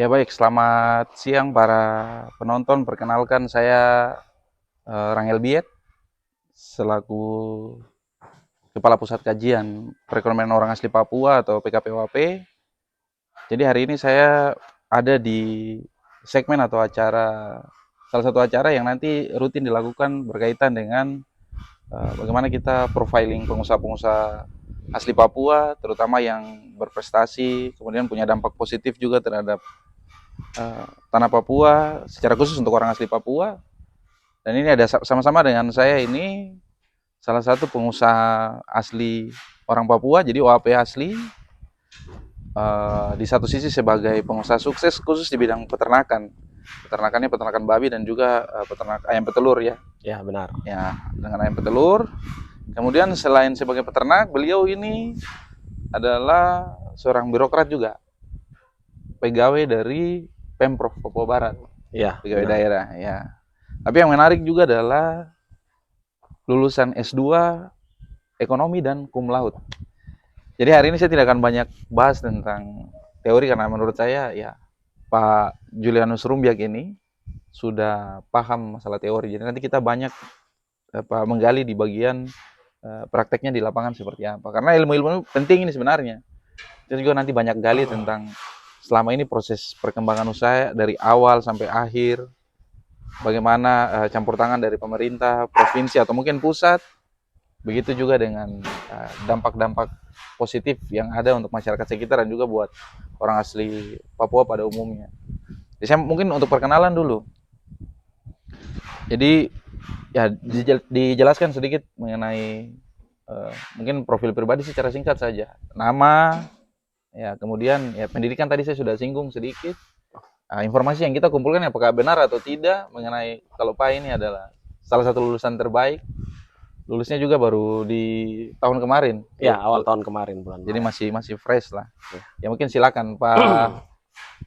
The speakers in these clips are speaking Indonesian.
Ya baik, selamat siang para penonton. Perkenalkan saya Rangel Biet selaku Kepala Pusat Kajian Perekonomian Orang Asli Papua atau PKPWAP. Jadi hari ini saya ada di segmen atau acara, salah satu acara yang nanti rutin dilakukan berkaitan dengan bagaimana kita profiling pengusaha-pengusaha asli Papua, terutama yang berprestasi, kemudian punya dampak positif juga terhadap tanah Papua, secara khusus untuk orang asli Papua. Dan ini ada sama-sama dengan saya ini salah satu pengusaha asli orang Papua, jadi OAP asli. Di satu sisi sebagai pengusaha sukses khusus di bidang peternakan. Peternakannya peternakan babi dan juga peternak ayam petelur ya. Ya, benar. Ya, dengan ayam petelur. Kemudian selain sebagai peternak, beliau ini adalah seorang birokrat juga. Pegawai dari Pemprov Papua Barat. Ya, Pegawai benar. daerah, ya. Tapi yang menarik juga adalah lulusan S2 Ekonomi dan Cum Laude. Jadi hari ini saya tidak akan banyak bahas tentang teori karena menurut saya ya Pak Julianus Rumbiak ini sudah paham masalah teori. Jadi nanti kita banyak menggali di bagian prakteknya di lapangan seperti apa. Karena ilmu-ilmu penting ini sebenarnya. Kita juga nanti banyak gali tentang selama ini proses perkembangan usaha dari awal sampai akhir. Bagaimana campur tangan dari pemerintah, provinsi atau mungkin pusat. Begitu juga dengan dampak-dampak positif yang ada untuk masyarakat sekitar dan juga buat orang asli Papua pada umumnya. Jadi saya mungkin untuk perkenalan dulu. Jadi ya dijelaskan sedikit mengenai mungkin profil pribadi secara singkat saja. Nama, ya kemudian ya pendidikan tadi saya sudah singgung sedikit. Informasi yang kita kumpulkan apakah benar atau tidak mengenai kalau Pak ini adalah salah satu lulusan terbaik. Lulusnya juga baru di tahun kemarin. Ya, awal tahun kemarin bulan Jadi Maret. masih fresh lah. Ya mungkin silakan Pak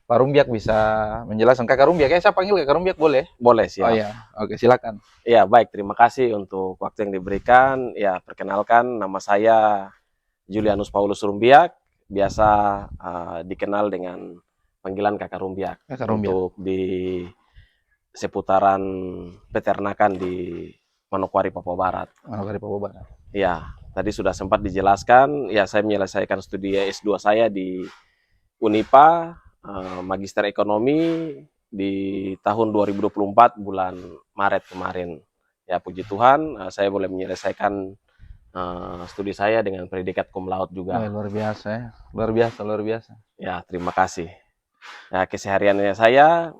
Rumbiak bisa menjelaskan. Kakak Rumbiak ya, saya panggil Kakak Rumbiak boleh? Boleh, Oh siap. ya, oke silakan. Ya, baik. Terima kasih untuk waktu yang diberikan. Ya, perkenalkan nama saya Julianus Paulus Rumbiak, biasa dikenal dengan panggilan Kakak Rumbiak. Kakak Rumbiak. Untuk di seputaran peternakan di Manokwari, Papua Barat. Manokwari, Papua Barat. Ya, tadi sudah sempat dijelaskan. Ya, saya menyelesaikan studi S2 saya di Unipa, Magister Ekonomi di tahun 2024 bulan Maret kemarin. Ya, puji Tuhan, saya boleh menyelesaikan studi saya dengan predikat cum laude juga. Luar biasa ya, luar biasa, luar biasa. Ya, terima kasih. Ya, kesehariannya saya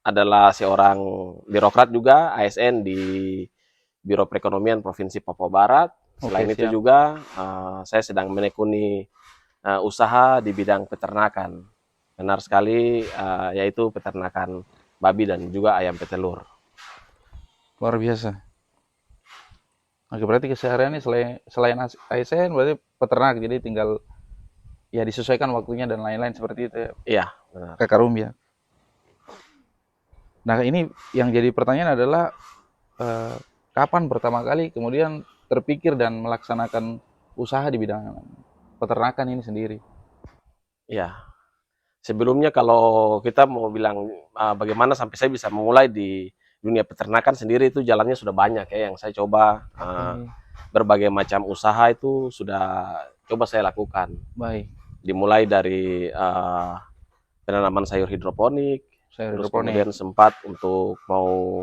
adalah seorang birokrat juga, ASN di Biro Perekonomian Provinsi Papua Barat. Selain itu juga saya sedang menekuni usaha di bidang peternakan. Benar sekali, yaitu peternakan babi dan juga ayam petelur. Luar biasa. Oke, berarti kesehariannya selain ASN berarti peternak, jadi tinggal ya disesuaikan waktunya dan lain-lain seperti itu ya. Iya, benar. Kakak Rumbiak. Nah ini yang jadi pertanyaan adalah kapan pertama kali kemudian terpikir dan melaksanakan usaha di bidang peternakan ini sendiri? Iya. Sebelumnya kalau kita mau bilang bagaimana sampai saya bisa memulai di dunia peternakan sendiri, itu jalannya sudah banyak ya yang saya coba. Berbagai macam usaha itu sudah coba saya lakukan. Baik. Dimulai dari penanaman sayur hidroponik, terus kemudian sempat untuk mau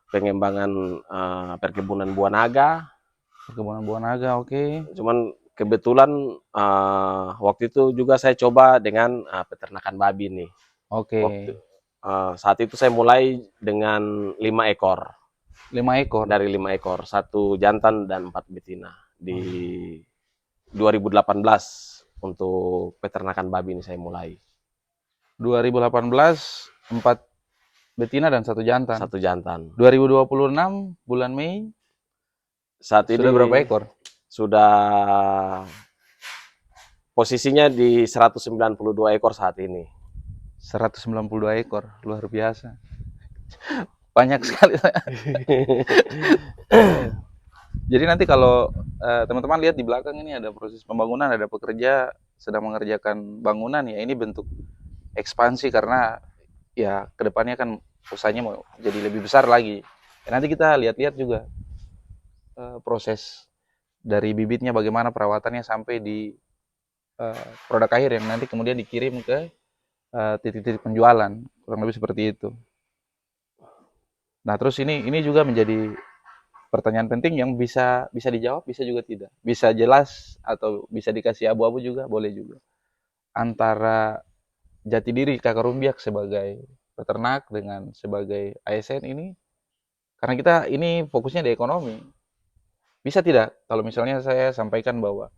pengembangan perkebunan buah naga. Perkebunan buah naga, oke. Cuman kebetulan waktu itu juga saya coba dengan peternakan babi nih. Oke. Saat itu saya mulai dengan 5 ekor. 5 ekor? Dari 5 ekor, 1 jantan dan 4 betina. Di 2018 untuk peternakan babi ini saya mulai. 2018, 4 betina dan 1 jantan? 1 jantan. 2026, bulan Mei, saat ini sudah berapa ekor? Sudah posisinya di 192 ekor saat ini. 192 ekor, luar biasa. Banyak sekali. Jadi nanti kalau teman-teman lihat di belakang ini ada proses pembangunan, ada pekerja sedang mengerjakan bangunan ya, ini bentuk ekspansi karena ya kedepannya kan usahanya mau jadi lebih besar lagi. Ya, nanti kita lihat-lihat juga proses dari bibitnya bagaimana perawatannya sampai di produk akhir yang nanti kemudian dikirim ke titik-titik penjualan, kurang lebih seperti itu. Nah, terus ini juga menjadi pertanyaan penting yang bisa bisa dijawab, bisa juga tidak. Bisa jelas atau bisa dikasih abu-abu juga, boleh juga. Antara jati diri Kakak Rumbiak sebagai peternak dengan sebagai ASN ini, karena kita ini fokusnya di ekonomi. Bisa tidak kalau misalnya saya sampaikan bahwa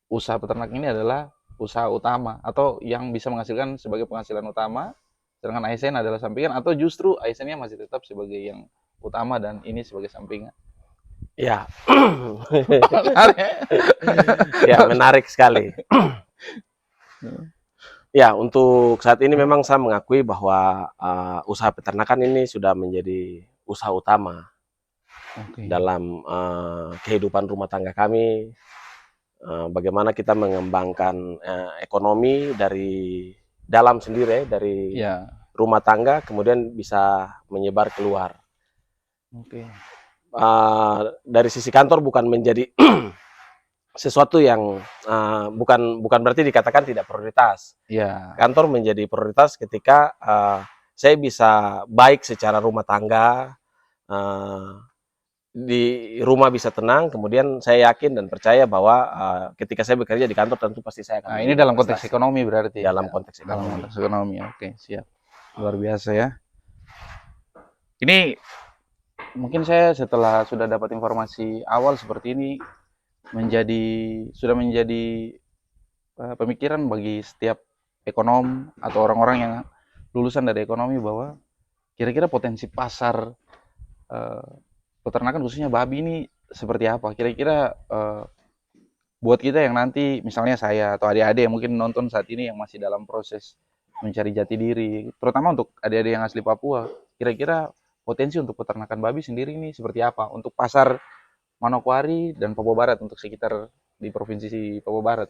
usaha peternak ini adalah usaha utama atau yang bisa menghasilkan sebagai penghasilan utama, sedangkan ASN adalah sampingan, atau justru ASN-nya masih tetap sebagai yang utama dan ini sebagai sampingan. Ya, ya menarik sekali. Ya, untuk saat ini memang saya mengakui bahwa usaha peternakan ini sudah menjadi usaha utama dalam kehidupan rumah tangga kami. Bagaimana kita mengembangkan ekonomi dari dalam sendiri, dari Ya, rumah tangga, kemudian bisa menyebar keluar. oke. Dari sisi kantor bukan menjadi sesuatu yang bukan berarti dikatakan tidak prioritas. Ya, Kantor menjadi prioritas ketika saya bisa baik secara rumah tangga, di rumah bisa tenang, kemudian saya yakin dan percaya bahwa ketika saya bekerja di kantor tentu pasti saya akan nah ini memberikan dalam konteks prestasi. ekonomi berarti. Dalam Ya, konteks dalam ekonomi. konteks ekonomi. Oke, siap. Luar biasa ya. Ini mungkin saya setelah sudah dapat informasi awal seperti ini sudah menjadi pemikiran bagi setiap ekonom atau orang-orang yang lulusan dari ekonomi bahwa kira-kira potensi pasar eh, peternakan khususnya babi ini seperti apa? Kira-kira buat kita yang nanti misalnya saya atau adik-adik yang mungkin nonton saat ini yang masih dalam proses mencari jati diri, terutama untuk adik-adik yang asli Papua, kira-kira potensi untuk peternakan babi sendiri ini seperti apa untuk pasar Manokwari dan Papua Barat untuk sekitar di provinsi Papua Barat?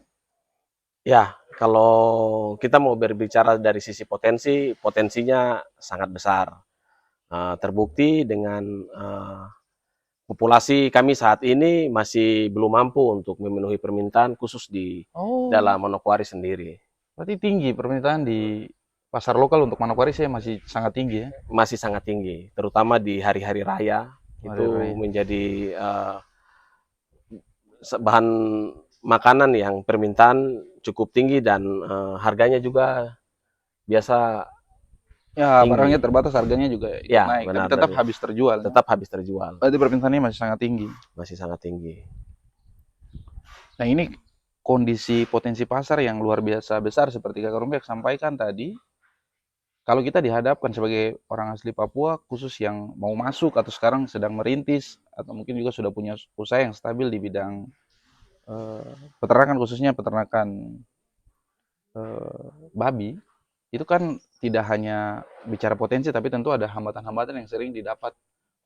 Ya, kalau kita mau berbicara dari sisi potensi, potensinya sangat besar. Terbukti dengan populasi kami saat ini masih belum mampu untuk memenuhi permintaan khusus di Oh, dalam Manokwari sendiri. berarti tinggi permintaan di pasar lokal untuk Manokwari saya masih sangat tinggi ya. Masih sangat tinggi, terutama di hari-hari raya, Hari itu raya. menjadi bahan makanan yang permintaan cukup tinggi dan harganya juga biasa Ya, tinggi. barangnya terbatas, harganya juga ikut Ya, naik, tapi benar, tetap dari habis terjual. Ya. tetap habis terjual, Berarti permintaannya masih sangat tinggi. masih sangat tinggi. Nah, ini kondisi potensi pasar yang luar biasa besar seperti Kakak Rumpiak sampaikan tadi. Kalau kita dihadapkan sebagai orang asli Papua, khusus yang mau masuk atau sekarang sedang merintis, atau mungkin juga sudah punya usaha yang stabil di bidang peternakan, khususnya peternakan babi, itu kan tidak hanya bicara potensi, tapi tentu ada hambatan-hambatan yang sering didapat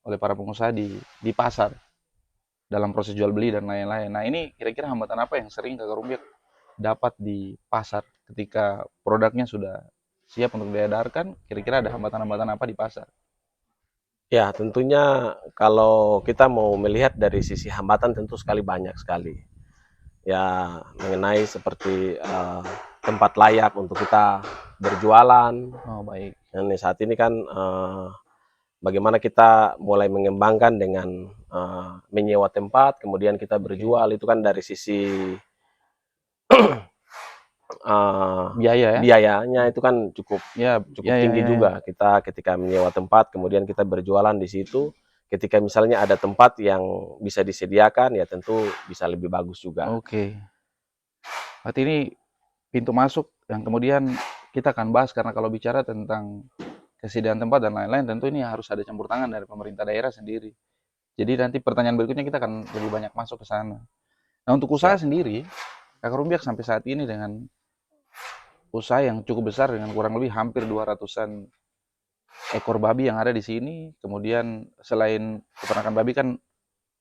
oleh para pengusaha di pasar dalam proses jual beli dan lain-lain. Nah, ini kira-kira hambatan apa yang sering Kakak Rumpiak dapat di pasar ketika produknya sudah siap untuk diedarkan? Kira-kira ada hambatan-hambatan apa di pasar? Ya, tentunya kalau kita mau melihat dari sisi hambatan tentu sekali banyak sekali. Ya, mengenai seperti tempat layak untuk kita berjualan. Oh, baik. Dan saat ini kan bagaimana kita mulai mengembangkan dengan menyewa tempat, kemudian kita berjual, itu kan dari sisi Biaya ya? biayanya itu kan cukup Ya, cukup ya, ya, tinggi ya, ya. juga. Kita ketika menyewa tempat, kemudian kita berjualan di situ. Ketika misalnya ada tempat yang bisa disediakan, ya tentu bisa lebih bagus juga. Oke. Berarti ini pintu masuk yang kemudian kita akan bahas, karena kalau bicara tentang kesediaan tempat dan lain-lain, tentu ini harus ada campur tangan dari pemerintah daerah sendiri. Jadi nanti pertanyaan berikutnya kita akan lebih banyak masuk ke sana. Nah, untuk usaha Siap. sendiri, Kakak Rumbiak sampai saat ini dengan usaha yang cukup besar dengan kurang lebih hampir 200-an ekor babi yang ada di sini. Kemudian selain peternakan babi kan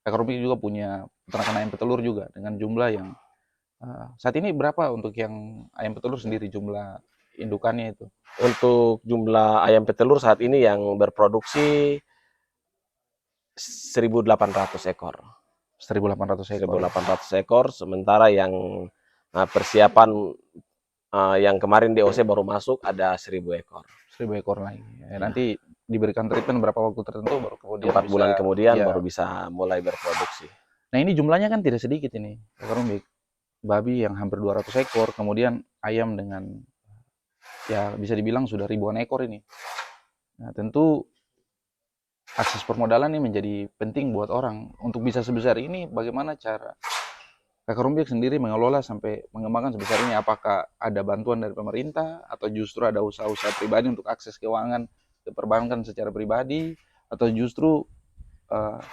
Kakak Rumbiak juga punya peternakan ayam petelur juga dengan jumlah yang saat ini berapa untuk yang ayam petelur sendiri jumlah indukannya itu? Untuk jumlah ayam petelur saat ini yang berproduksi 1.800 ekor. 1.800 ekor. 1.800 ekor, sementara yang persiapan yang kemarin DOC baru masuk ada 1.000 ekor. 1.000 ekor lagi. Ya. Nanti diberikan treatment berapa waktu tertentu baru kemudian 4 bulan kemudian ya. baru bisa mulai berproduksi. Nah ini jumlahnya kan tidak sedikit ini, Kak Rumbik. Babi yang hampir 200 ekor, kemudian ayam dengan ya bisa dibilang sudah ribuan ekor ini. Nah tentu akses permodalan ini menjadi penting buat orang. Untuk bisa sebesar ini, bagaimana cara Kakak Rumbik sendiri mengelola sampai mengembangkan sebesar ini? Apakah ada bantuan dari pemerintah, atau justru ada usaha-usaha pribadi untuk akses keuangan ke perbankan secara pribadi, atau justru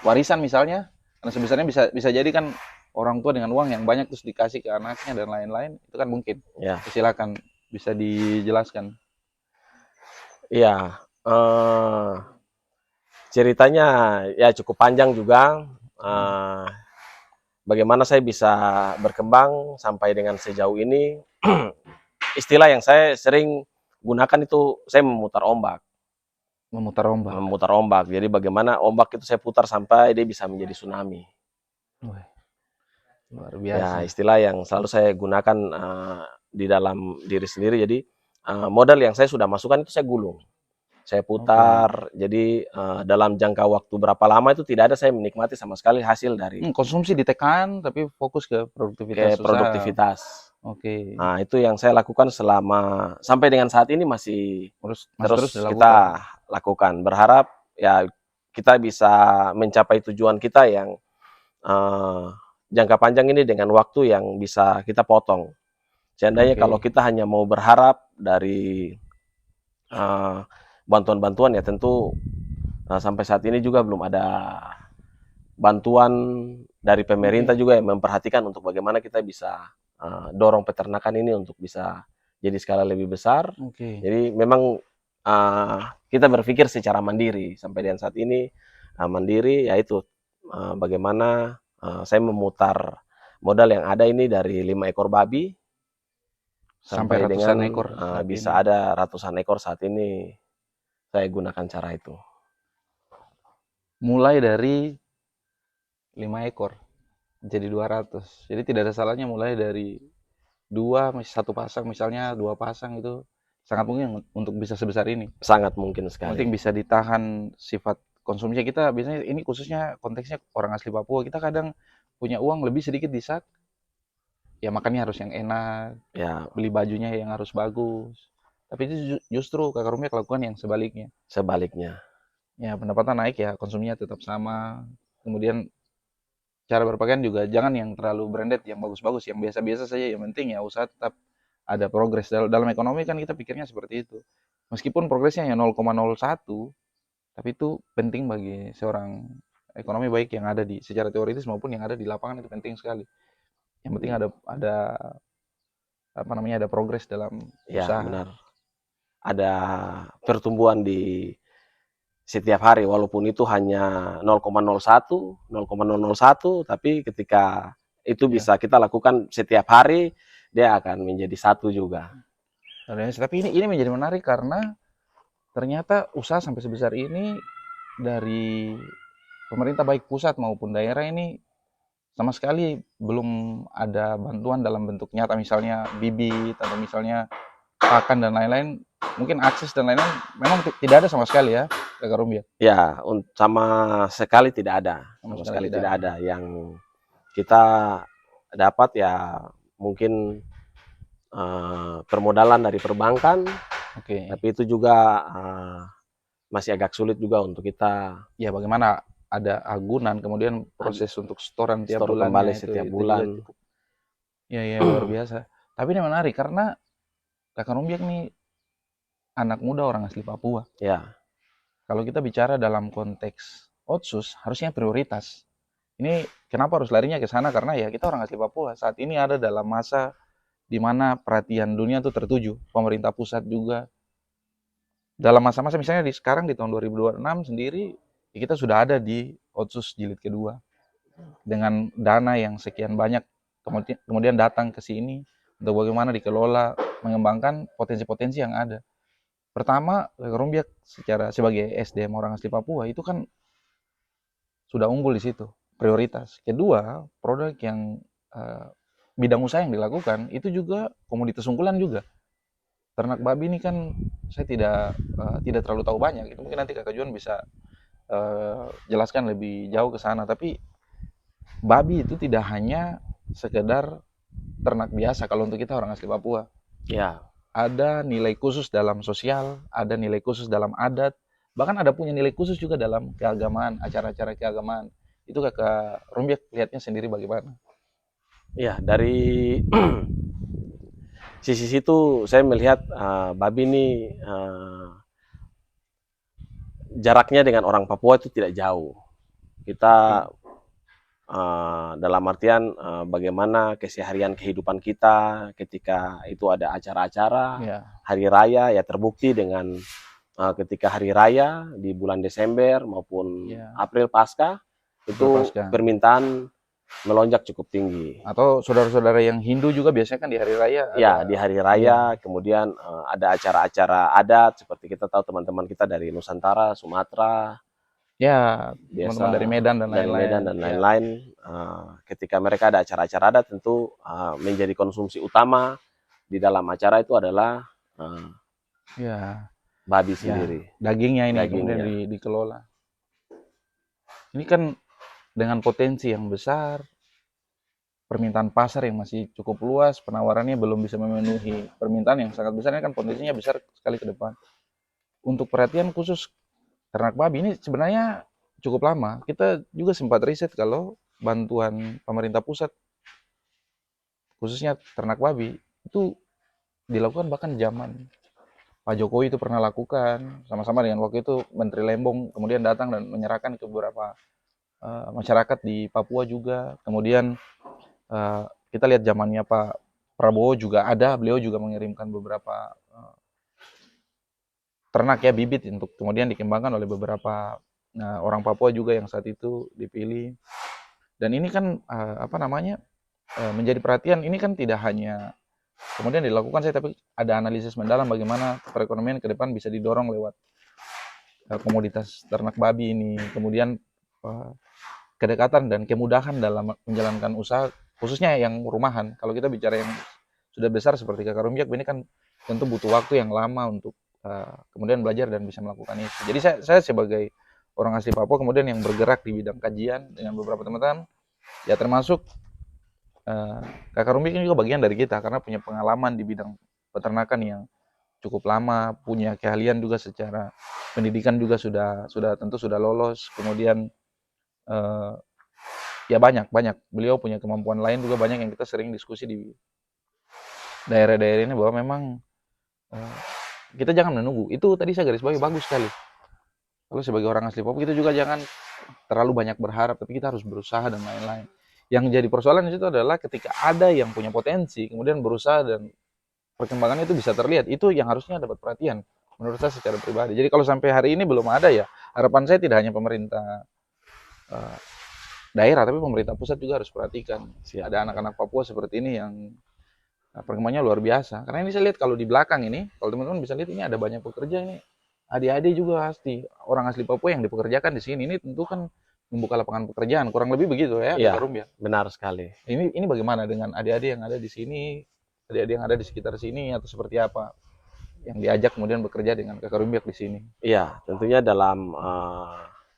warisan misalnya? Karena sebesarnya bisa jadi kan orang tua dengan uang yang banyak terus dikasih ke anaknya dan lain-lain, itu kan mungkin. Ya. Silakan bisa dijelaskan. Iya, ceritanya ya cukup panjang juga. Bagaimana saya bisa berkembang sampai dengan sejauh ini? Istilah yang saya sering gunakan itu saya memutar ombak. Memutar ombak. Memutar ombak. Jadi bagaimana ombak itu saya putar sampai dia bisa menjadi tsunami. Wih, luar Ya, biasa. istilah yang selalu saya gunakan di dalam diri sendiri. Jadi modal yang saya sudah masukkan itu saya gulung. Saya putar, jadi dalam jangka waktu berapa lama itu tidak ada saya menikmati sama sekali hasil dari Konsumsi ditekan, tapi fokus ke produktivitas usaha. produktivitas. Oke. Nah, itu yang saya lakukan selama sampai dengan saat ini masih terus dilakukan. kita lakukan. Berharap ya kita bisa mencapai tujuan kita yang jangka panjang ini dengan waktu yang bisa kita potong. Seandainya kalau kita hanya mau berharap dari bantuan-bantuan ya tentu sampai saat ini juga belum ada bantuan dari pemerintah juga yang memperhatikan untuk bagaimana kita bisa dorong peternakan ini untuk bisa jadi skala lebih besar. Jadi memang kita berpikir secara mandiri sampai dengan saat ini mandiri, yaitu bagaimana saya memutar modal yang ada ini dari 5 ekor babi sampai dengan ekor bisa ada ratusan ekor saat ini saya gunakan cara itu. Mulai dari 5 ekor jadi 200. Jadi tidak ada salahnya mulai dari satu pasang misalnya, 2 pasang itu sangat mungkin untuk bisa sebesar ini. Sangat mungkin sekali. Penting bisa ditahan sifat konsumsi kita. Biasanya ini khususnya konteksnya orang asli Papua. Kita kadang punya uang lebih sedikit di saat ya makannya harus yang enak, ya beli bajunya yang harus bagus. Tapi itu justru Kakak Rumia lakukan yang sebaliknya. Ya pendapatan naik ya konsumsinya tetap sama. Kemudian cara berpakaian juga jangan yang terlalu branded, yang bagus-bagus, yang biasa-biasa saja. Yang penting ya usaha tetap ada progres. Dalam ekonomi kan kita pikirnya seperti itu. Meskipun progresnya hanya 0,01, tapi itu penting bagi seorang ekonomi, baik yang ada di secara teoritis maupun yang ada di lapangan, itu penting sekali. Yang penting ada apa namanya, ada progres dalam usaha. Ya benar. Ada pertumbuhan di setiap hari walaupun itu hanya 0,01, 0,001, tapi ketika itu bisa kita lakukan setiap hari, dia akan menjadi satu juga. Tapi ini menjadi menarik karena ternyata usaha sampai sebesar ini dari pemerintah baik pusat maupun daerah ini sama sekali belum ada bantuan dalam bentuk nyata, misalnya bibit atau misalnya pakan dan lain-lain. Mungkin akses dan lain-lain memang tidak ada sama sekali ya, Kakak Rumbia? Ya, sama sekali tidak ada. Sama sekali tidak ada. Yang kita dapat ya mungkin permodalan dari perbankan, tapi itu juga masih agak sulit juga untuk kita. Ya bagaimana ada agunan, kemudian proses untuk setoran tiap bulan kembali setiap bulan. Ya luar biasa. Tapi ini menarik karena Kakak Rumbiak nih anak muda orang asli Papua. Ya. Kalau kita bicara dalam konteks otsus, harusnya prioritas. Ini kenapa harus larinya ke sana? Karena ya kita orang asli Papua saat ini ada dalam masa di mana perhatian dunia tuh tertuju, pemerintah pusat juga. Dalam masa-masa misalnya sekarang di tahun 2026 sendiri, ya kita sudah ada di otsus jilid kedua dengan dana yang sekian banyak, kemudian datang ke sini untuk bagaimana dikelola, mengembangkan potensi-potensi yang ada. Pertama, Rumbiak sebagai SDM orang asli Papua itu kan sudah unggul di situ, prioritas. Kedua, produk yang bidang usaha yang dilakukan itu juga komoditas unggulan juga. Ternak babi ini kan saya tidak terlalu tahu banyak. Itu mungkin nanti Kakak Juan bisa jelaskan lebih jauh ke sana. Tapi babi itu tidak hanya sekedar ternak biasa kalau untuk kita orang asli Papua. Ya, Ada nilai khusus dalam sosial, ada nilai khusus dalam adat, bahkan ada punya nilai khusus juga dalam keagamaan, acara-acara keagamaan. Itu Kakak Rumbiak lihatnya sendiri bagaimana? ya dari sisi situ saya melihat babi ini jaraknya dengan orang Papua itu tidak jauh. Kita dalam artian bagaimana keseharian kehidupan kita ketika itu ada acara-acara Ya, hari raya, ya terbukti dengan ketika hari raya di bulan Desember maupun ya. April pasca itu Berpasca. permintaan melonjak cukup tinggi. Atau saudara-saudara yang Hindu juga biasanya kan di hari raya Ya, ada. di hari raya, kemudian ada acara-acara adat seperti kita tahu teman-teman kita dari Nusantara, Sumatera, Ya, biasa teman-teman dari Medan dan dari lain-lain. Medan dan Ya. lain-lain. Ketika mereka ada acara-acara adat, tentu menjadi konsumsi utama di dalam acara itu adalah Ya, babi ya. sendiri, Dagingnya ini kemudian dagingnya. dikelola. Ini kan dengan potensi yang besar, permintaan pasar yang masih cukup luas, penawarannya belum bisa memenuhi permintaan yang sangat besar, ini kan potensinya besar sekali ke depan. Untuk perhatian khusus ternak babi ini sebenarnya cukup lama. Kita juga sempat riset kalau bantuan pemerintah pusat, khususnya ternak babi, itu dilakukan bahkan zaman Pak Jokowi itu pernah lakukan, sama-sama dengan waktu itu Menteri Lembong kemudian datang dan menyerahkan ke beberapa masyarakat di Papua juga. Kemudian kita lihat zamannya Pak Prabowo juga ada, beliau juga mengirimkan beberapa ternak ya, bibit untuk kemudian dikembangkan oleh beberapa orang Papua juga yang saat itu dipilih. Dan ini kan menjadi perhatian. Ini kan tidak hanya kemudian dilakukan saya, tapi ada analisis mendalam bagaimana perekonomian ke depan bisa didorong lewat komoditas ternak babi ini. Kemudian kedekatan dan kemudahan dalam menjalankan usaha, khususnya yang rumahan. Kalau kita bicara yang sudah besar seperti Kakak Rumbiak, ini kan tentu butuh waktu yang lama untuk kemudian belajar dan bisa melakukan itu. Jadi saya sebagai orang asli Papua kemudian yang bergerak di bidang kajian dengan beberapa teman-teman, ya termasuk Kakak Rumbiak ini juga bagian dari kita karena punya pengalaman di bidang peternakan yang cukup lama, punya keahlian juga secara pendidikan juga sudah tentu sudah lolos. Kemudian ya banyak beliau punya kemampuan lain juga banyak yang kita sering diskusi di daerah-daerah ini bahwa memang kita jangan menunggu. Itu tadi saya garis bawahi bagus sekali. Kalau sebagai orang asli Papua kita juga jangan terlalu banyak berharap, tapi kita harus berusaha dan lain-lain. Yang jadi persoalan di situ adalah ketika ada yang punya potensi, kemudian berusaha dan perkembangannya itu bisa terlihat, itu yang harusnya dapat perhatian menurut saya secara pribadi. Jadi kalau sampai hari ini belum ada, ya harapan saya tidak hanya pemerintah daerah, tapi pemerintah pusat juga harus perhatikan. Ada anak-anak Papua seperti ini yang perkembangannya luar biasa. Karena ini saya lihat kalau di belakang ini, kalau teman-teman bisa lihat ini ada banyak pekerja ini. Adik-adik juga pasti orang asli Papua yang dipekerjakan di sini. Ini tentu kan membuka lapangan pekerjaan, kurang lebih begitu ya, Iya, Kak Rum ya. benar sekali. Ini bagaimana dengan adik-adik yang ada di sini, adik-adik yang ada di sekitar sini, atau seperti apa yang diajak kemudian bekerja dengan Kakak Rumbiak di sini? Iya, tentunya dalam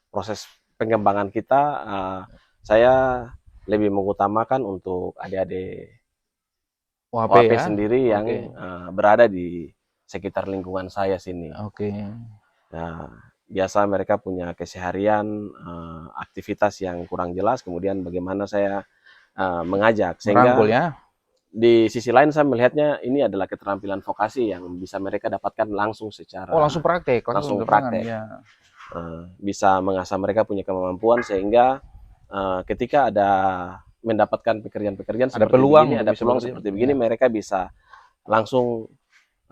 proses pengembangan kita, saya lebih mengutamakan untuk adik-adik OHP OAP ya? sendiri yang Oke. berada di sekitar lingkungan saya sini. Oke. Nah, biasa mereka punya keseharian, aktivitas yang kurang jelas, kemudian bagaimana saya mengajak. Sehingga Merangkul ya? di sisi lain saya melihatnya ini adalah keterampilan vokasi yang bisa mereka dapatkan langsung Oh, secara langsung praktek, langsung di lapangan praktek. ya. Bisa mengasah mereka punya kemampuan sehingga ketika ada mendapatkan pekerjaan-pekerjaan Ada seperti peluang begini, untuk ada bisa peluang bekerja. seperti begini, Ya. mereka bisa langsung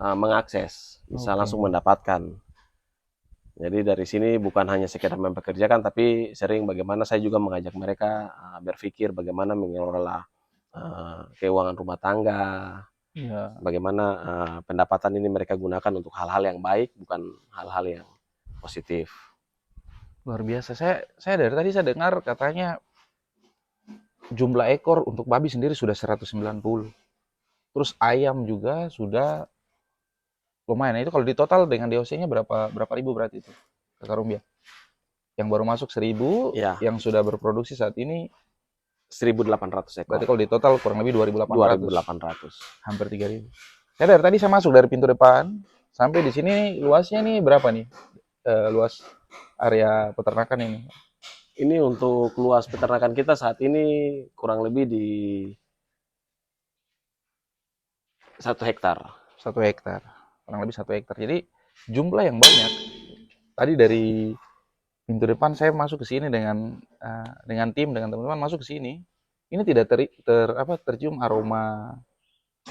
mengakses, bisa Oke. langsung mendapatkan. Jadi dari sini bukan hanya sekedar mempekerjakan, tapi sering bagaimana saya juga mengajak mereka berpikir bagaimana mengelola keuangan rumah tangga, Iya, Bagaimana pendapatan ini mereka gunakan untuk hal-hal yang baik, bukan hal-hal yang positif. luar biasa. Saya dari tadi saya dengar katanya jumlah ekor untuk babi sendiri sudah 190. Terus ayam juga sudah lumayan. Nah, itu kalau di total dengan DOC-nya berapa berapa ribu berarti itu? Kakak Rumbia. Yang baru masuk 1.000, Ya, yang sudah berproduksi saat ini 1.800 berarti ekor. kalau di total kurang lebih 2.800, 2.800. hampir 3.000. Saya dari tadi saya masuk dari pintu depan sampai di sini luasnya nih berapa nih? Luas area peternakan ini. Ini untuk luas peternakan kita saat ini kurang lebih di 1 hektar. 1 hektar. Kurang lebih 1 hektar. Jadi jumlah yang banyak. Tadi dari pintu depan saya masuk ke sini dengan tim, dengan teman-teman masuk ke sini. Ini tidak tercium aroma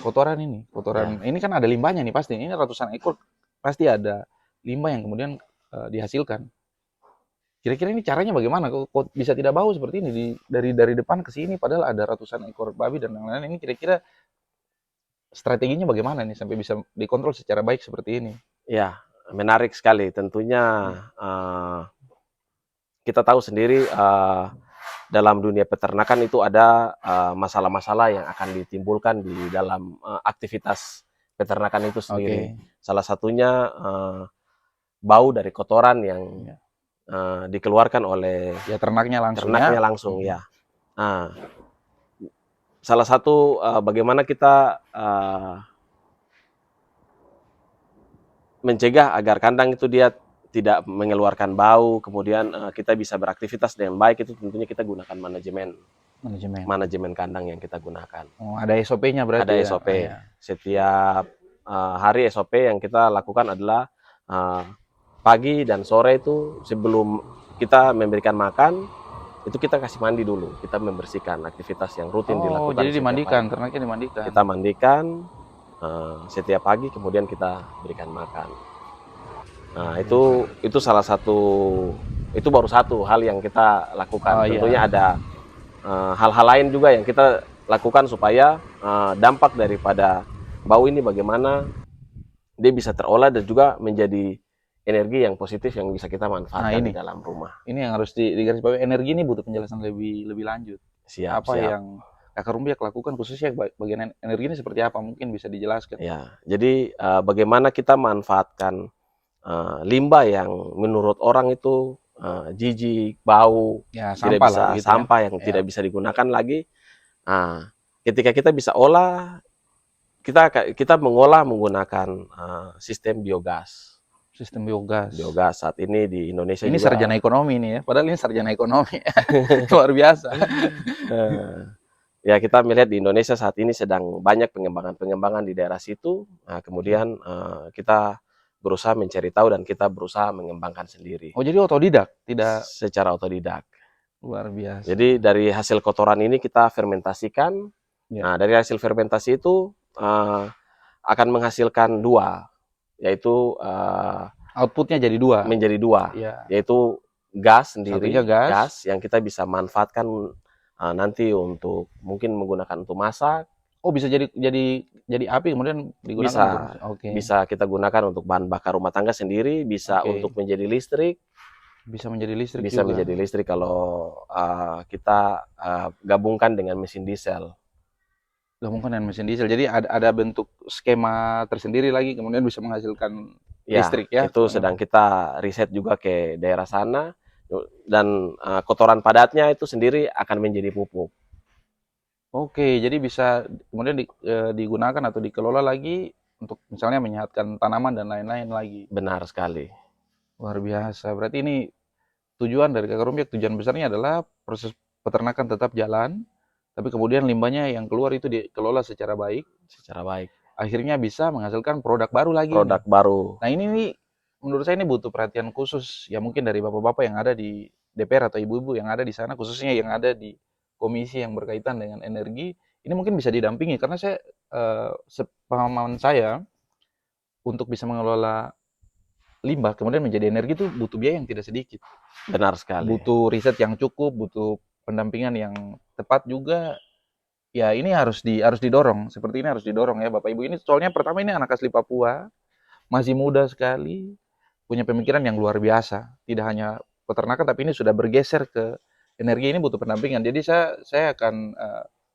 kotoran ini. Ya, Kotoran ini kan ada limbahnya nih pasti. Ini ratusan ekor pasti ada limbah yang kemudian dihasilkan. Kira-kira ini caranya bagaimana? Kok bisa tidak bau seperti ini dari depan ke sini padahal ada ratusan ekor babi dan lain-lain. Ini kira-kira strateginya bagaimana nih sampai bisa dikontrol secara baik seperti ini? ya, menarik sekali. Tentunya Ya. kita tahu sendiri dalam dunia peternakan itu ada masalah-masalah yang akan ditimbulkan di dalam aktivitas peternakan itu sendiri. Oke. Salah satunya bau dari kotoran yang Ya. dikeluarkan oleh Ya ternaknya langsung ya. ternaknya langsung ya. Nah, salah satu bagaimana kita mencegah agar kandang itu dia tidak mengeluarkan bau, kemudian kita bisa beraktivitas dengan baik, itu tentunya kita gunakan manajemen Manajemen. manajemen kandang yang kita gunakan. Oh, ada SOP-nya Ada berarti ya. SOP. Ah, ya. Setiap hari SOP yang kita lakukan adalah pagi dan sore itu sebelum kita memberikan makan, itu kita kasih mandi dulu. Kita membersihkan aktivitas yang rutin Oh, dilakukan jadi setiap dimandikan, hari. ternaknya dimandikan. Kita mandikan setiap pagi, kemudian kita berikan makan. Nah, itu salah satu, itu baru satu hal yang kita lakukan. Oh Tentunya iya. ada hal-hal lain juga yang kita lakukan supaya dampak daripada bau ini bagaimana dia bisa terolah dan juga menjadi energi yang positif yang bisa kita Nah manfaatkan di ini, dalam rumah. ini yang harus digarisbawahi. Energi ini butuh penjelasan lebih lebih lanjut. Siap, Apa siap. yang Kakak Rumbiak lakukan khususnya bagian energi ini seperti apa? Mungkin bisa dijelaskan. Ya, jadi bagaimana kita manfaatkan limbah yang menurut orang itu jijik, bau, Ya tidak sampah lah bisa begitu ya. sampah yang Ya, tidak bisa digunakan lagi. Nah, ketika kita bisa olah, kita mengolah menggunakan sistem biogas. sistem biogas. Biogas saat ini di Indonesia Ini sarjana juga ekonomi nih ya. Padahal ini sarjana ekonomi. Luar biasa. eh, ya kita melihat di Indonesia saat ini sedang banyak pengembangan-pengembangan di daerah situ. Nah, kemudian kita berusaha mencari tahu dan kita berusaha mengembangkan sendiri Oh, jadi otodidak, tidak secara otodidak. luar biasa. Jadi dari hasil kotoran ini kita fermentasikan. Ya. Nah, dari hasil fermentasi itu akan menghasilkan dua, yaitu Outputnya jadi dua. menjadi dua, Ya. yaitu gas Satunya sendiri, gas. gas yang kita bisa manfaatkan nanti untuk mungkin menggunakan untuk masak, Oh, bisa jadi api kemudian digunakan bisa untuk oke. bisa kita gunakan untuk bahan bakar rumah tangga sendiri, bisa Oke. untuk menjadi listrik, Bisa menjadi listrik bisa juga. menjadi listrik kalau kita gabungkan dengan mesin diesel. Gabungkan dengan mesin diesel. Jadi ada bentuk skema tersendiri lagi kemudian bisa menghasilkan Ya, listrik ya. itu sedang kita riset juga ke daerah sana dan kotoran padatnya itu sendiri akan menjadi pupuk. Oke, jadi bisa kemudian digunakan atau dikelola lagi untuk misalnya menyehatkan tanaman dan lain-lain lagi. Benar sekali. Luar biasa. Berarti ini tujuan dari Kakak Rumpiak, tujuan besarnya adalah proses peternakan tetap jalan, tapi kemudian limbahnya yang keluar itu dikelola secara baik, Secara baik. akhirnya bisa menghasilkan produk baru lagi nih. Produk baru. Nah ini nih, menurut saya ini butuh perhatian khusus, ya mungkin dari bapak-bapak yang ada di DPR atau ibu-ibu yang ada di sana, khususnya yang ada di komisi yang berkaitan dengan energi, ini mungkin bisa didampingi, karena saya, sepemahaman saya, untuk bisa mengelola limbah kemudian menjadi energi itu butuh biaya yang tidak sedikit. Benar sekali. Butuh riset yang cukup, butuh pendampingan yang tepat juga. ya ini harus didorong, seperti ini harus didorong ya Bapak Ibu. Ini soalnya pertama ini anak asli Papua, masih muda sekali, punya pemikiran yang luar biasa. Tidak hanya peternakan tapi ini sudah bergeser ke energi, ini butuh pendampingan. Jadi saya akan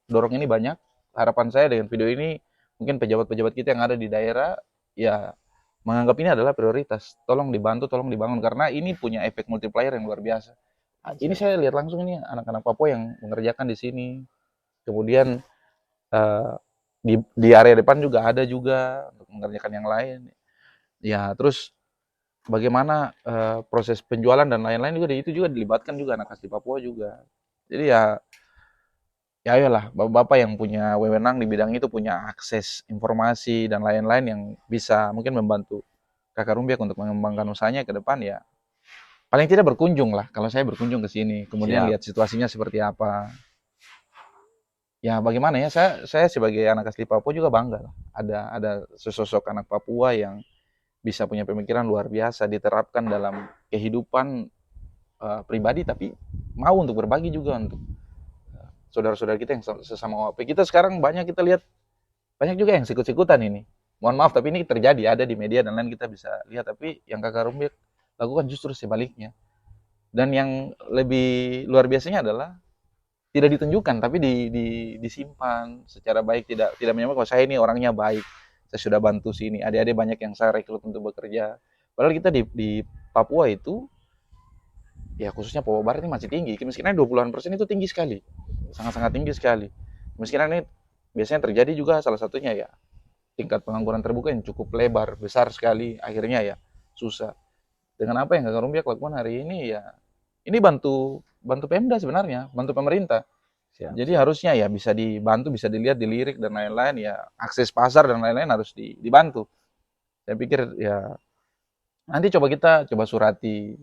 dorong ini banyak. Harapan saya dengan video ini mungkin pejabat-pejabat kita yang ada di daerah ya menganggap ini adalah prioritas. Tolong dibantu, tolong dibangun karena ini punya efek multiplier yang luar biasa. Ini saya lihat langsung ini anak-anak Papua yang mengerjakan di sini. Kemudian eh, di area depan juga ada juga untuk mengerjakan yang lain. Ya, terus bagaimana proses penjualan dan lain-lain juga itu juga dilibatkan juga anak asli Papua juga. Jadi ya ya ayolah bapak-bapak yang punya wewenang di bidang itu punya akses informasi dan lain-lain yang bisa mungkin membantu Kakak Rumbiak untuk mengembangkan usahanya ke depan ya. Paling tidak berkunjung lah kalau saya berkunjung ke sini, kemudian Siap. lihat situasinya seperti apa. Ya bagaimana ya saya sebagai anak asli Papua juga bangga lah. Ada sesosok anak Papua yang bisa punya pemikiran luar biasa diterapkan dalam kehidupan pribadi tapi mau untuk berbagi juga untuk saudara-saudara kita yang sesama OAP. Kita sekarang banyak kita lihat banyak juga yang sikut-sikutan ini. Mohon maaf tapi ini terjadi ada di media dan lain kita bisa lihat tapi yang Kakak Rumbiak lakukan justru sebaliknya. Dan yang lebih luar biasanya adalah tidak ditunjukkan tapi disimpan secara baik, tidak menyamakan kalau saya ini orangnya baik, saya sudah bantu sini, adik-adik banyak yang saya rekrut untuk bekerja, padahal kita di Papua itu ya khususnya Papua Barat ini masih tinggi kemiskinan 20% itu tinggi sekali, sangat-sangat tinggi sekali. Kemiskinan ini biasanya terjadi juga salah satunya ya tingkat pengangguran terbuka yang cukup lebar besar sekali, akhirnya ya susah. Dengan apa yang Kakak Rumbiak lakukan hari ini ya ini bantu bantu Pemda sebenarnya, bantu pemerintah. Siap, Jadi siap. harusnya ya bisa dibantu, bisa dilihat, dilirik dan lain-lain ya akses pasar dan lain-lain harus dibantu. Saya pikir ya nanti coba kita coba surati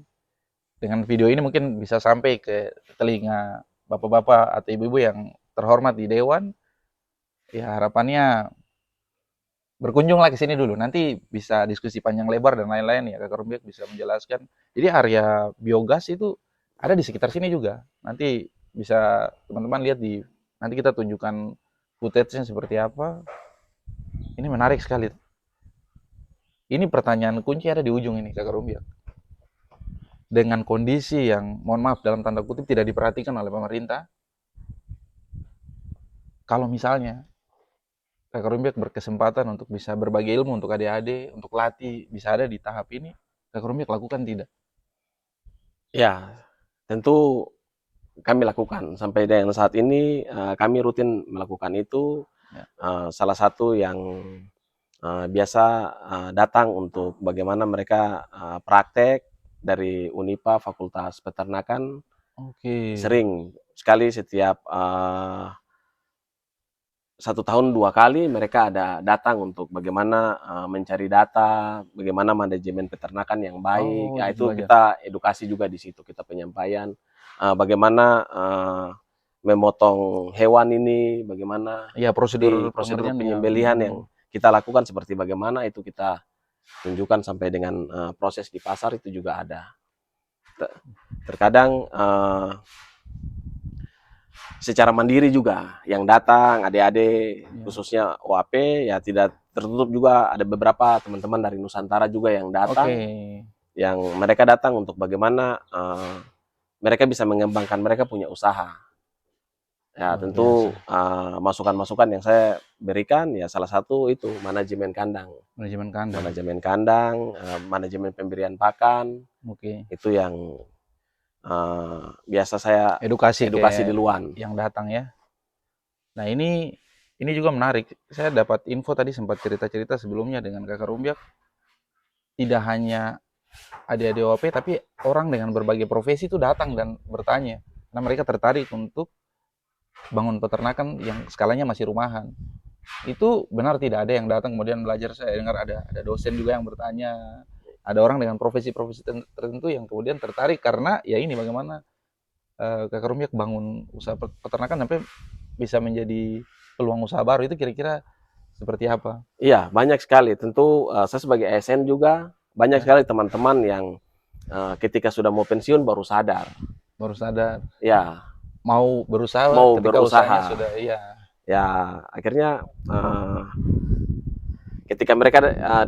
dengan video ini mungkin bisa sampai ke telinga bapak-bapak atau ibu-ibu yang terhormat di dewan. Ya harapannya berkunjunglah ke sini dulu. Nanti bisa diskusi panjang lebar dan lain-lain ya Kakak Rumbiak bisa menjelaskan. Jadi area biogas itu ada di sekitar sini juga. Nanti bisa teman-teman lihat di nanti kita tunjukkan footage-nya seperti apa. Ini menarik sekali. Ini pertanyaan kunci ada di ujung ini Kakak Rumbiak. Dengan kondisi yang mohon maaf dalam tanda kutip tidak diperhatikan oleh pemerintah, kalau misalnya Kakak Rumbiak berkesempatan untuk bisa berbagi ilmu untuk adik-adik, untuk latih, bisa ada di tahap ini, Kakak Rumbiak lakukan tidak? Ya, tentu kami lakukan sampai dengan saat ini. Kami rutin melakukan itu. Ya. Salah satu yang biasa datang untuk bagaimana mereka praktek dari Unipa Fakultas Peternakan. Oke. Sering sekali setiap 1 tahun 2 kali mereka ada datang untuk bagaimana mencari data, bagaimana manajemen peternakan yang baik. Oh, Ya, gitu itu aja. kita edukasi juga di situ, kita penyampaian bagaimana memotong hewan ini, bagaimana Iya, prosedur prosedur pengerjaan yang penyembelihan yang kita lakukan seperti bagaimana itu kita tunjukkan sampai dengan proses di pasar itu juga ada. Terkadang secara mandiri juga yang datang adik-adik ya. khususnya OAP ya tidak tertutup juga, ada beberapa teman-teman dari Nusantara juga yang Oke. datang, yang mereka datang untuk bagaimana mereka bisa mengembangkan mereka punya usaha. Ya Luar tentu biasa. masukan-masukan yang saya berikan ya salah satu itu manajemen kandang, Manajemen kandang. manajemen pemberian pakan Oke. itu yang biasa saya Edukasi edukasi ke duluan. yang datang ya. Nah, ini juga menarik. Saya dapat info tadi sempat cerita-cerita sebelumnya dengan Kakak Rumbiak. Tidak hanya adik-adik OP, tapi orang dengan berbagai profesi itu datang dan bertanya. Karena mereka tertarik untuk bangun peternakan yang skalanya masih rumahan. Itu benar tidak ada yang datang kemudian belajar. Saya dengar ada dosen juga yang bertanya. Ada orang dengan profesi-profesi tertentu yang kemudian tertarik karena ya ini bagaimana Kakak Rumbiak bangun usaha peternakan sampai bisa menjadi peluang usaha baru itu kira-kira seperti apa? Iya, banyak sekali. Tentu saya sebagai ASN juga banyak Ya, sekali teman-teman yang ketika sudah mau pensiun baru sadar. baru sadar Ya, mau berusaha mau ketika usahanya berusaha. sudah iya. Ya akhirnya ketika mereka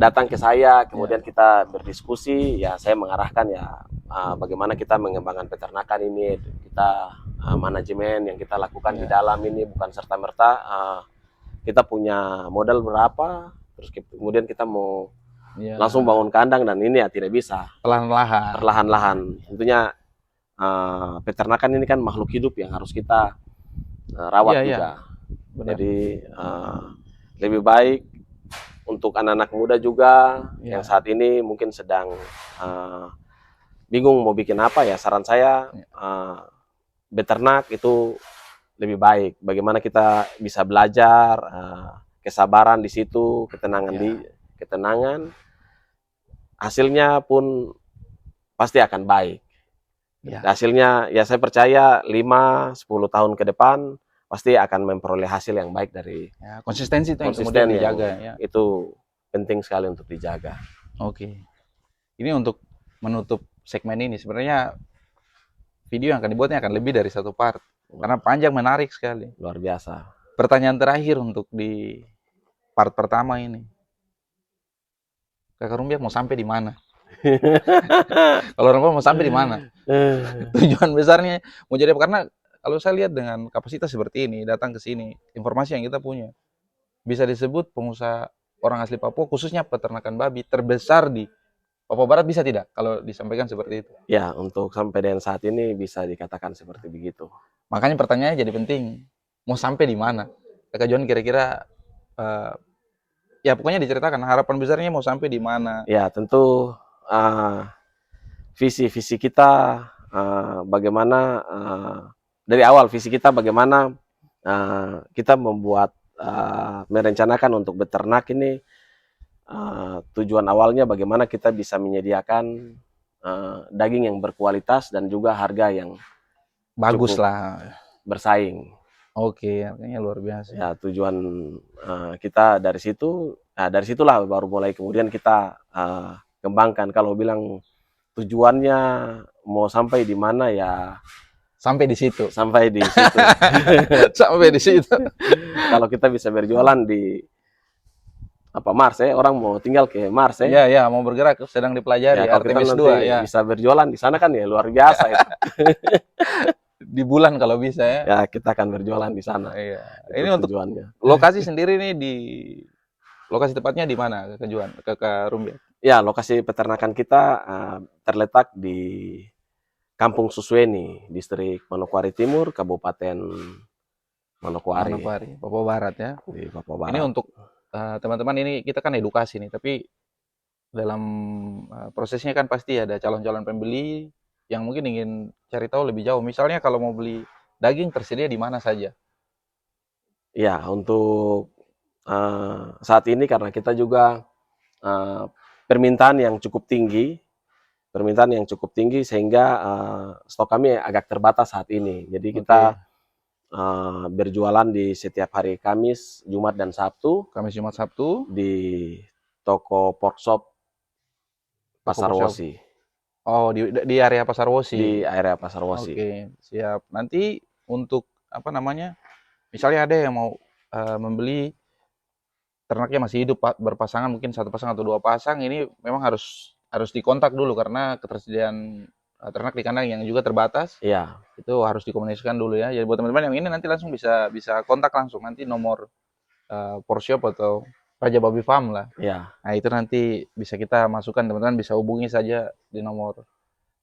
datang ke saya, kemudian Ya, kita berdiskusi, ya saya mengarahkan ya bagaimana kita mengembangkan peternakan ini, kita manajemen yang kita lakukan di ya, dalam ini bukan serta merta kita punya modal berapa, terus kemudian kita mau langsung ya, bangun kandang, dan ini ya tidak bisa, pelan-pelan. perlahan-lahan. Tentunya peternakan ini kan makhluk hidup yang harus kita rawat Iya, iya, juga. benar. Jadi lebih baik untuk anak-anak muda juga yang Ya, saat ini mungkin sedang uh, bingung mau bikin apa, ya saran saya ya, beternak itu lebih baik. Bagaimana kita bisa belajar kesabaran di situ, ya, ketenangan, hasilnya pun pasti akan baik. ya. Hasilnya ya saya percaya 5-10 tahun ke depan pasti akan memperoleh hasil yang baik dari Ya, konsistensi itu yang kemudian konsisten yang dijaga ya. itu penting sekali untuk dijaga. Oke. Ini untuk menutup segmen ini sebenarnya video yang akan dibuatnya akan lebih dari satu part karena Wah, panjang menarik sekali. luar biasa. Pertanyaan terakhir untuk di part pertama ini. Kakak Rumbiak mau sampai di mana? Kalau orang tua mau sampai di mana? Tujuan besarnya mau jadi apa? Karena kalau saya lihat dengan kapasitas seperti ini, datang ke sini, informasi yang kita punya, bisa disebut pengusaha orang asli Papua, khususnya peternakan babi, terbesar di Papua Barat, bisa tidak? Kalau disampaikan seperti itu. Ya, untuk sampai dengan saat ini bisa dikatakan seperti begitu. Makanya pertanyaannya jadi penting. Mau sampai di mana? Kakak John kira-kira, eh, ya pokoknya diceritakan harapan besarnya mau sampai di mana. Ya, tentu visi-visi kita bagaimana dari awal visi kita bagaimana kita membuat merencanakan untuk beternak ini, tujuan awalnya bagaimana kita bisa menyediakan daging yang berkualitas dan juga harga yang Bagus cukup lah. bersaing. Oke, artinya luar biasa. Ya tujuan kita dari situ, nah dari situlah baru mulai kemudian kita kembangkan. Kalau bilang tujuannya mau sampai di mana, ya Sampai di situ. sampai di situ. Sampai di situ. Kalau kita bisa berjualan di apa Mars ya, orang mau tinggal ke Mars ya. Ya, ya, mau bergerak sedang dipelajari Ya kalau kita Artemis nanti 2 ya. bisa berjualan di sana kan ya luar biasa itu. Di bulan kalau bisa ya. Ya kita akan berjualan di sana. Iya. Itu Ini untuk tujuannya. lokasi sendiri nih di lokasi tepatnya di mana Kakak Juan, Kakak Rumbi? Ya lokasi peternakan kita terletak di Kampung Susweni, Distrik Manokwari Timur, Kabupaten Manokwari, Manokwari, Papua Barat ya. di Papua Ini Barat. untuk teman-teman, ini kita kan edukasi nih, tapi dalam prosesnya kan pasti ada calon-calon pembeli yang mungkin ingin cari tahu lebih jauh. Misalnya kalau mau beli daging tersedia di mana saja? Ya, untuk saat ini karena kita juga uh, permintaan yang cukup tinggi, sehingga stok kami agak terbatas saat ini. Jadi kita Oke, berjualan di setiap hari Kamis, Jumat, dan Sabtu Kamis, Jumat, Sabtu, di toko Porkshop toko Pasar Persiap. Wosi, Oh, di area Pasar di Wosi. area Pasar Wosi. Oke, siap. Nanti untuk apa namanya? Misalnya ada yang mau membeli ternaknya masih hidup berpasangan, mungkin satu pasang atau dua pasang, ini memang harus harus dikontak dulu karena ketersediaan ternak di kandang yang juga terbatas, Iya, itu harus dikomunikasikan dulu ya. Jadi buat teman-teman yang ini nanti langsung bisa bisa kontak langsung, nanti nomor Porshop atau Raja Babi Farm lah. iya, Nah itu nanti bisa kita masukkan, teman-teman bisa hubungi saja di nomor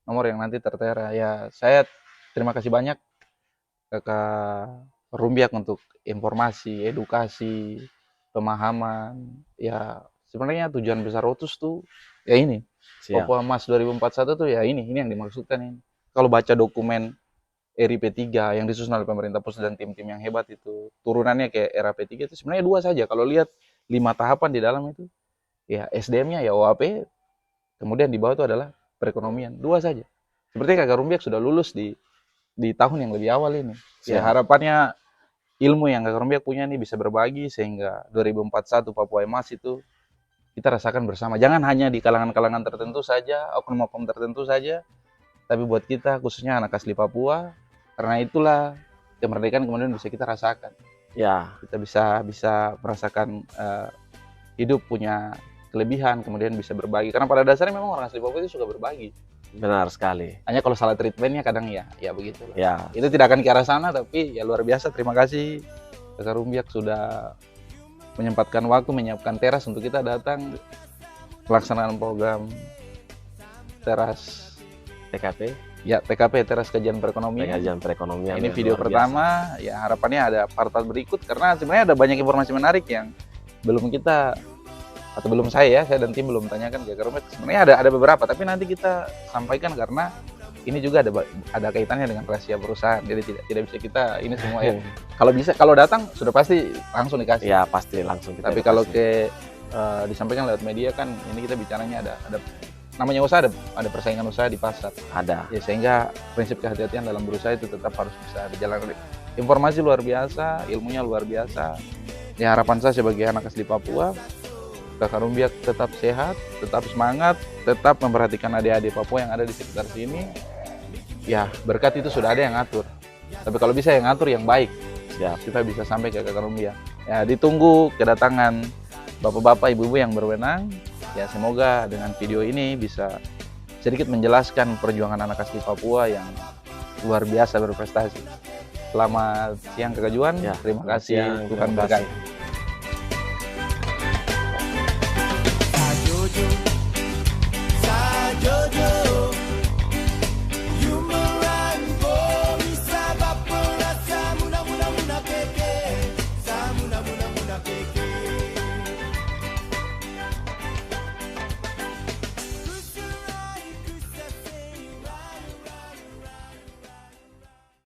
nomor yang nanti tertera. Ya saya terima kasih banyak Kakak Rumbiak untuk informasi, edukasi, pemahaman. Ya sebenarnya tujuan besar Rotus tuh ya ini. siap. Papua Mas 2041 tuh ya ini yang dimaksudkan ini. Kalau baca dokumen RIP3 yang disusun oleh pemerintah pusat dan tim-tim yang hebat itu, turunannya kayak era P3 itu sebenarnya dua saja. Kalau lihat 5 tahapan di dalam itu, ya SDM-nya ya OAP, kemudian di bawah itu adalah perekonomian. Dua saja. Seperti Kakak Rumbiak sudah lulus di tahun yang lebih awal ini. Ya Siap. harapannya ilmu yang Kakak Rumbiak punya nih bisa berbagi sehingga 2041 Papua Emas itu kita rasakan bersama. Jangan hanya di kalangan-kalangan tertentu saja, oknum-oknum tertentu saja, tapi buat kita khususnya anak asli Papua, karena itulah kemerdekaan kemudian bisa kita rasakan. Ya, Kita bisa merasakan hidup punya kelebihan, kemudian bisa berbagi. Karena pada dasarnya memang orang asli Papua itu suka berbagi. benar sekali. Hanya kalau salah treatmentnya kadang ya begitu. Ya, Itu tidak akan ke arah sana, tapi ya luar biasa. Terima kasih Kakak Rumbiak sudah menyempatkan waktu menyiapkan teras untuk kita datang pelaksanaan program teras TKP, teras kajian perekonomian. kajian perekonomian. Ini yang video luar biasa. pertama, ya harapannya ada part-part berikut karena sebenarnya ada banyak informasi menarik yang belum kita atau belum saya dan tim belum tanyakan ke Kak Rumbiak. Sebenarnya ada beberapa, tapi nanti kita sampaikan karena ini juga ada kaitannya dengan rahasia perusahaan. Jadi tidak bisa kita ini semua ya. Kalau datang sudah pasti langsung dikasih. Ya, pasti langsung kita Tapi edukasi. kalau disampaikan lewat media kan ini kita bicaranya ada namanya usaha, ada persaingan usaha di pasar. Ada. Ya sehingga prinsip kehati-hatian dalam berusaha itu tetap harus bisa dijalankan. Informasi luar biasa, ilmunya luar biasa. Ya harapan saya sebagai anak asli Papua, Kakak Rumbiak tetap sehat, tetap semangat, tetap memperhatikan adik-adik Papua yang ada di sekitar sini. Ya berkat itu sudah ada yang ngatur. Tapi kalau bisa yang ngatur yang baik, Siap. supaya bisa sampai ke Kakak Rumbiak. Ya ditunggu kedatangan bapak-bapak, ibu-ibu yang berwenang. Ya semoga dengan video ini bisa sedikit menjelaskan perjuangan anak asli Papua yang luar biasa berprestasi. Selamat siang Kakak Juan, Ya, terima selamat kasih, siang, Tuhan terima kasih. berkati.